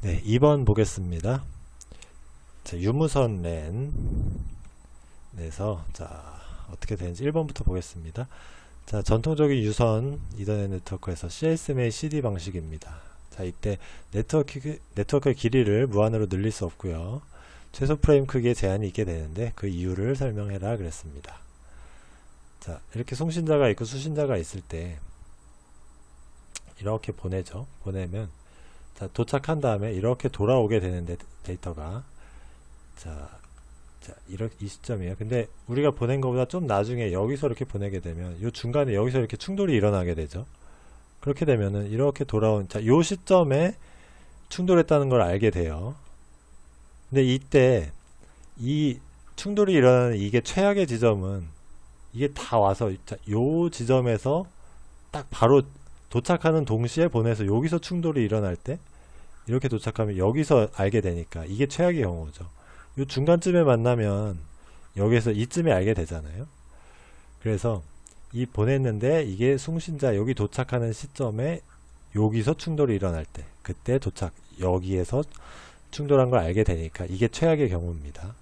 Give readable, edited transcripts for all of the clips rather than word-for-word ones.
네, 2번 보겠습니다. 자, 유무선 랜에서 자, 어떻게 되는지 1번부터 보겠습니다. 자, 전통적인 유선 이더넷 네트워크에서 CSMA CD 방식입니다. 자, 이때 네트워크의 길이를 무한으로 늘릴 수 없고요. 최소 프레임 크기에 제한이 있게 되는데 그 이유를 설명해라 그랬습니다. 자, 이렇게 송신자가 있고 수신자가 있을 때 이렇게 보내죠. 보내면 자, 도착한 다음에 이렇게 돌아오게 되는데 데이터가 이 시점이에요. 근데 우리가 보낸 것보다 좀 나중에 여기서 이렇게 보내게 되면 이 중간에 여기서 이렇게 충돌이 일어나게 되죠. 그렇게 되면은 이렇게 돌아온 요 시점에 충돌했다는 걸 알게 돼요. 근데 이때 이 충돌이 일어나는 이게 최악의 지점은 이게 다 와서 요 지점에서 딱 바로 도착하는 동시에 보내서 여기서 충돌이 일어날 때 이렇게 도착하면 여기서 알게 되니까 이게 최악의 경우죠. 요 중간쯤에 만나면 여기서 이쯤에 알게 되잖아요. 그래서 이 보냈는데 이게 송신자 여기 도착하는 시점에 여기서 충돌이 일어날 때 그때 여기에서 충돌한 걸 알게 되니까 이게 최악의 경우입니다.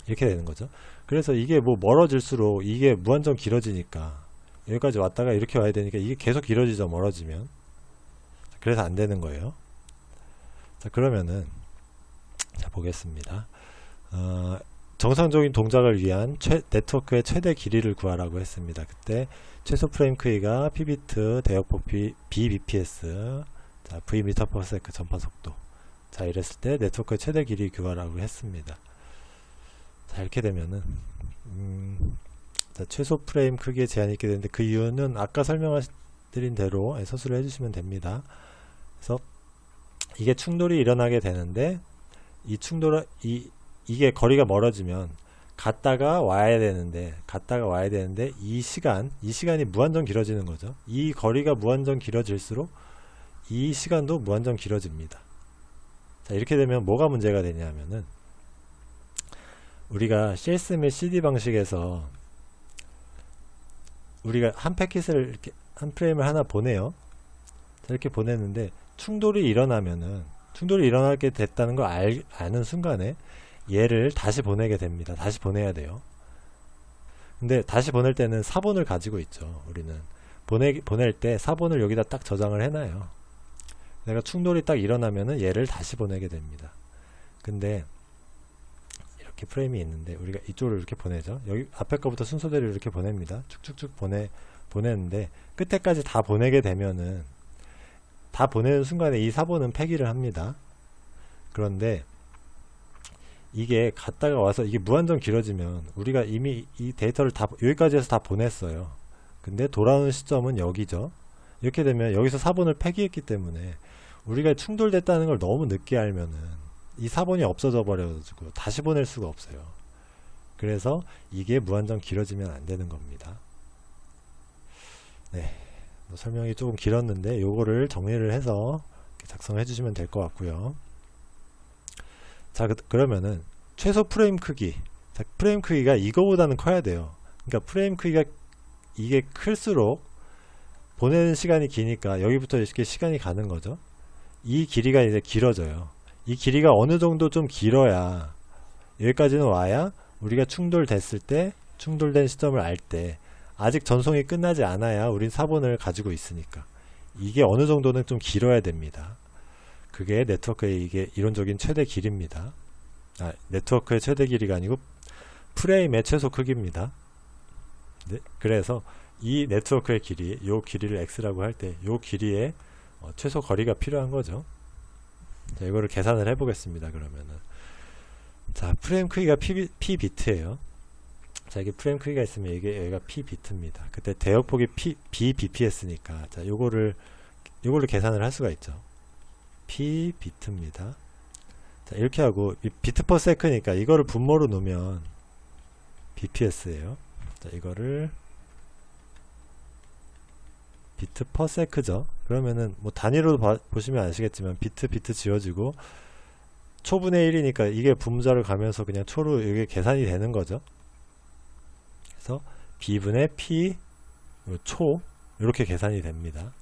이렇게 되는 거죠. 그래서 이게 뭐 멀어질수록 이게 무한정 길어지니까 여기까지 왔다가 이렇게 와야 되니까 이게 계속 길어지죠. 멀어지면. 그래서 안 되는 거예요. 자, 그러면은 자, 보겠습니다. 정상적인 동작을 위한 네트워크의 최대 길이를 구하라고 했습니다. 그때 최소 프레임 크기가 p비트, 대역폭 bbps, 자, v/s 전파 속도. 자, 이랬을 때 네트워크의 최대 길이 구하라고 했습니다. 자, 이렇게 되면은 자, 최소 프레임 크기에 제한이 있게 되는데 그 이유는 아까 설명드린 대로 서술을 해주시면 됩니다. 그래서 이게 충돌이 일어나게 되는데 이게 거리가 멀어지면 갔다가 와야 되는데 이 시간이 무한정 길어지는 거죠. 이 거리가 무한정 길어질수록 이 시간도 무한정 길어집니다. 자, 이렇게 되면 뭐가 문제가 되냐면은 우리가 CSM의 CD 방식에서 우리가 한 패킷을 이렇게 한 프레임을 하나 보내요. 자, 이렇게 보냈는데 충돌이 일어나게 됐다는 걸 아는 순간에 얘를 다시 보내게 됩니다. 다시 보내야 돼요. 근데 다시 보낼 때는 사본을 가지고 있죠. 우리는 보낼 때 사본을 여기다 딱 저장을 해놔요. 내가 충돌이 딱 일어나면은 얘를 다시 보내게 됩니다. 근데 이렇게 프레임이 있는데 우리가 이쪽으로 이렇게 보내죠. 여기 앞에 거부터 순서대로 이렇게 보냅니다. 쭉쭉쭉 보내는데 끝에까지 다 보내게 되면은 다 보내는 순간에 이 사본은 폐기를 합니다. 그런데 이게 갔다가 와서 이게 무한정 길어지면 우리가 이미 이 데이터를 다 여기까지 해서 다 보냈어요. 근데 돌아오는 시점은 여기죠. 이렇게 되면 여기서 사본을 폐기했기 때문에 우리가 충돌됐다는 걸 너무 늦게 알면은 이 사본이 없어져 버려가지고 다시 보낼 수가 없어요. 그래서 이게 무한정 길어지면 안 되는 겁니다. 네, 설명이 조금 길었는데 요거를 정리를 해서 작성해 주시면 될 것 같고요. 자, 그러면은 최소 프레임 크기. 자, 프레임 크기가 이거보다는 커야 돼요. 그러니까 프레임 크기가 이게 클수록 보내는 시간이 기니까 여기부터 이렇게 시간이 가는 거죠. 이 길이가 이제 길어져요. 이 길이가 어느 정도 좀 길어야 여기까지는 와야 우리가 충돌됐을 때 충돌된 시점을 알 때 아직 전송이 끝나지 않아야 우린 사본을 가지고 있으니까 이게 어느 정도는 좀 길어야 됩니다. 그게 네트워크의 이게 이론적인 최대 길이입니다. 네트워크의 최대 길이가 아니고 프레임의 최소 크기입니다. 네, 그래서 이 네트워크의 길이, 요 길이를 x라고 할 때 요 길이의 최소 거리가 필요한 거죠. 자, 이거를 계산을 해 보겠습니다. 그러면은 자, 프레임 크기가 p 비트예요. 자, 이게 프레임 크기가 있으면 이게 여기가 p 비트입니다. 그때 대역폭이 bps니까 자, 요거를 계산을 할 수가 있죠. p 비트입니다. 자, 이렇게 하고 비트 퍼 세크니까 이거를 분모로 놓으면 bps예요. 자, 이거를 비트 퍼 세크죠. 그러면은 뭐 단위로 보시면 아시겠지만 비트 지워지고 초분의 1이니까 이게 분모자를 가면서 그냥 초로 이게 계산이 되는 거죠. 그래서 b분의 p 초 이렇게 계산이 됩니다.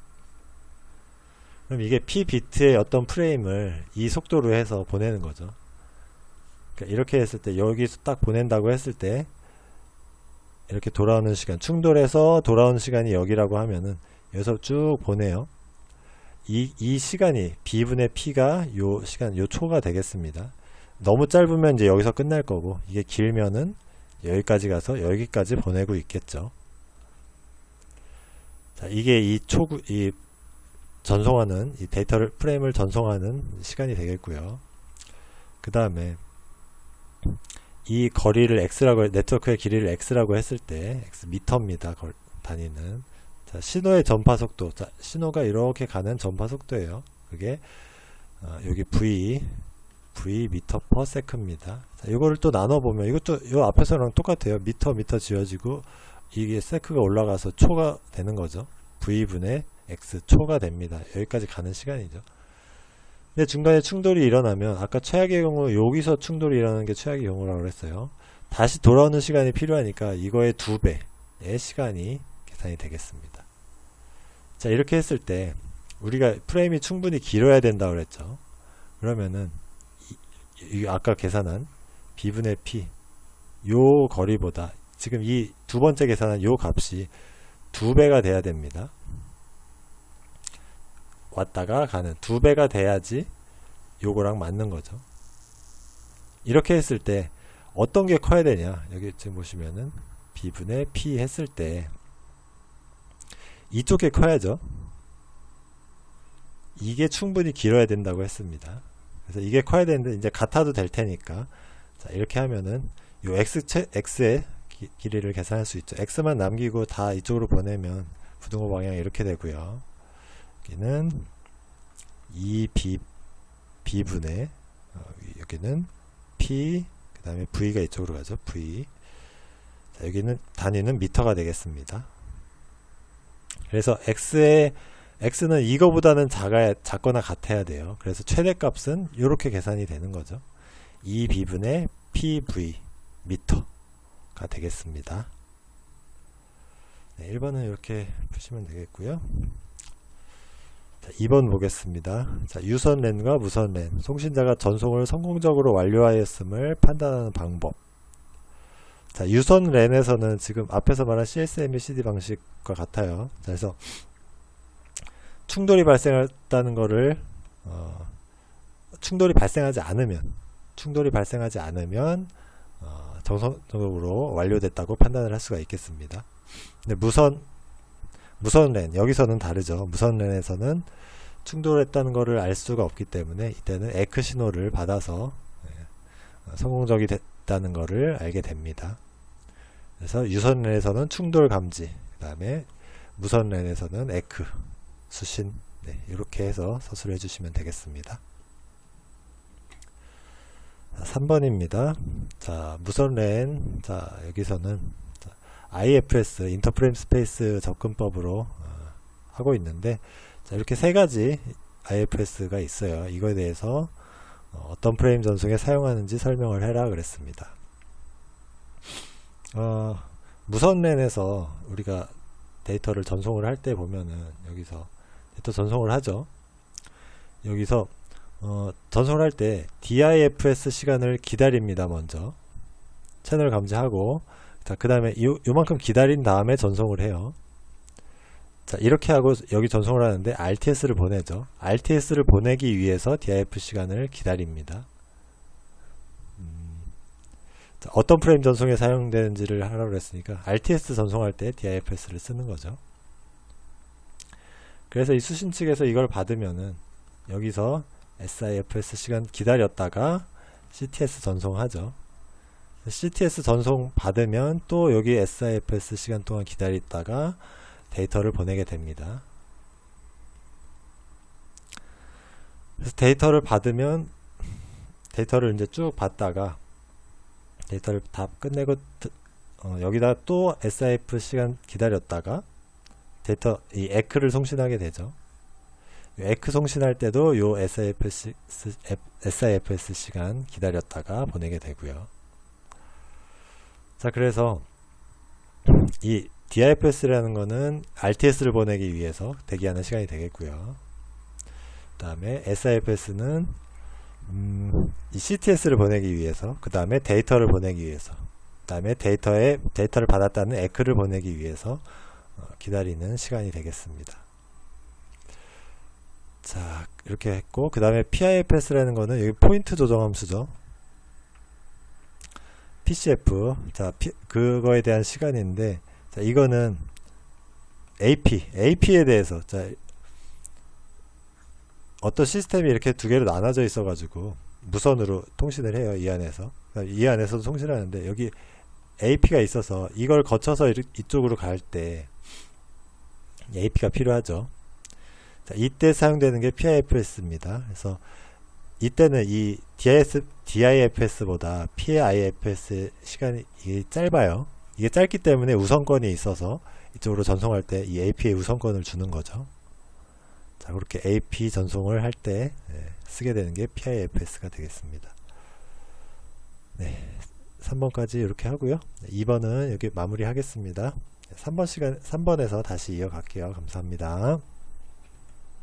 그럼 이게 p 비트의 어떤 프레임을 이 속도로 해서 보내는 거죠. 그러니까 이렇게 했을 때 여기서 딱 보낸다고 했을 때 이렇게 돌아오는 시간, 충돌해서 돌아오는 시간이 여기라고 하면은 여기서 쭉 보내요. 이 시간이 b분의 p가 요 시간, 요 초가 되겠습니다. 너무 짧으면 이제 여기서 끝날 거고, 이게 길면은 여기까지 가서 여기까지 보내고 있겠죠. 자, 이게 이 전송하는, 이 데이터를, 프레임을 전송하는 시간이 되겠고요. 그 다음에 이 거리를 x라고, 네트워크의 길이를 x라고 했을 때, x 미터입니다. 단위는. 자, 신호의 전파 속도. 자, 신호가 이렇게 가는 전파 속도예요. 그게, 여기 v 미터 퍼 세크입니다. 자, 이거를 또 나눠보면, 이것도 요 앞에서랑 똑같아요. 미터 지어지고, 이게 세크가 올라가서 초가 되는 거죠. v분의 x 초가 됩니다. 여기까지 가는 시간이죠. 근데 중간에 충돌이 일어나면, 아까 최악의 경우 여기서 충돌이 일어나는 게 최악의 경우라고 그랬어요. 다시 돌아오는 시간이 필요하니까 이거의 2배의 시간이 계산이 되겠습니다. 자, 이렇게 했을 때 우리가 프레임이 충분히 길어야 된다고 그랬죠. 그러면은 아까 계산한 b분의 p 요 거리보다 지금 이 두 번째 계산한 요 값이 2배가 돼야 됩니다. 왔다가 가는 2배가 돼야지 요거랑 맞는 거죠. 이렇게 했을 때 어떤 게 커야 되냐, 여기 지금 보시면은 b분의 p 했을 때 이쪽에 커야죠. 이게 충분히 길어야 된다고 했습니다. 그래서 이게 커야 되는데 이제 같아도 될 테니까, 자, 이렇게 하면은 요 x의 길이를 계산할 수 있죠. x만 남기고 다 이쪽으로 보내면 부등호 방향이 이렇게 되고요. 여기는 2b분의 여기는 p, 그 다음에 v가 이쪽으로 가죠. v. 자, 여기는 단위는 미터가 되겠습니다. 그래서 x는 이거보다는 작거나 같아야 돼요. 그래서 최대값은 이렇게 계산이 되는 거죠. 2b분의 pv 미터가 되겠습니다. 네, 1번은 이렇게 푸시면 되겠고요. 자, 2번 보겠습니다. 자, 유선 랜과 무선 랜, 송신자가 전송을 성공적으로 완료하였음을 판단하는 방법. 자, 유선 랜에서는 지금 앞에서 말한 CSMA CD 방식과 같아요. 자, 그래서 충돌이 발생했다는 거를 충돌이 발생하지 않으면 정상적으로 완료됐다고 판단을 할 수가 있겠습니다. 근데 무선 랜, 여기서는 다르죠. 무선 랜에서는 충돌했다는 거를 알 수가 없기 때문에 이때는 에크 신호를 받아서 성공적이 됐다는 거를 알게 됩니다. 그래서 유선 랜에서는 충돌 감지, 그 다음에 무선 랜에서는 에크 수신, 네, 이렇게 해서 서술해 주시면 되겠습니다. 자, 3번입니다. 자, 무선 랜, 자, 여기서는 IFS, 인터프레임 스페이스 접근법으로 하고 있는데, 자, 이렇게 세 가지 IFS가 있어요. 이거에 대해서 어떤 프레임 전송에 사용하는지 설명을 해라 그랬습니다. 무선 랜에서 우리가 데이터를 전송을 할 때 보면은 여기서 데이터 전송을 하죠. 여기서 전송을 할 때 DIFS 시간을 기다립니다. 먼저 채널 감지하고, 자, 그 다음에 요만큼 기다린 다음에 전송을 해요. 자, 이렇게 하고 여기 전송을 하는데 RTS를 보내죠. RTS를 보내기 위해서 DIF 시간을 기다립니다. 자, 어떤 프레임 전송에 사용되는지를 하라고 그랬으니까 RTS 전송할 때 DIFS를 쓰는 거죠. 그래서 이 수신 측에서 이걸 받으면은 여기서 SIFS 시간 기다렸다가 CTS 전송하죠. CTS 전송 받으면 또 여기 SIFS 시간 동안 기다렸다가 데이터를 보내게 됩니다. 그래서 데이터를 받으면 데이터를 이제 쭉 받다가 데이터를 다 끝내고 여기다 또 SIF 시간 기다렸다가 데이터 이 에크를 송신하게 되죠. 에크 송신할 때도 요 SIFS 시간 기다렸다가 보내게 되고요. 자, 그래서 이 DIFS라는 거는 RTS를 보내기 위해서 대기하는 시간이 되겠고요. 다음에 SIFS는 이 CTS를 보내기 위해서, 그 다음에 데이터를 보내기 위해서, 그 다음에 데이터를 받았다는 에크를 보내기 위해서 기다리는 시간이 되겠습니다. 자, 이렇게 했고, 그 다음에 PIFS라는 거는 여기 포인트 조정 함수죠. PCF. 자, 그거에 대한 시간인데, 자, 이거는 AP에 대해서, 자, 어떤 시스템이 이렇게 두 개로 나눠져 있어가지고, 무선으로 통신을 해요, 이 안에서. 이 안에서도 통신을 하는데, 여기 AP가 있어서, 이걸 거쳐서 이쪽으로 갈 때, AP가 필요하죠. 자, 이때 사용되는 게 PIFS입니다. 그래서 이때는 이 DIFS보다 PIFS 시간이 이게 짧아요. 이게 짧기 때문에 우선권이 있어서 이쪽으로 전송할 때 이 AP에 우선권을 주는 거죠. 자, 그렇게 AP 전송을 할 때 쓰게 되는 게 PIFS가 되겠습니다. 네, 3번까지 이렇게 하고요. 2번은 여기 마무리 하겠습니다. 3번에서 다시 이어갈게요. 감사합니다.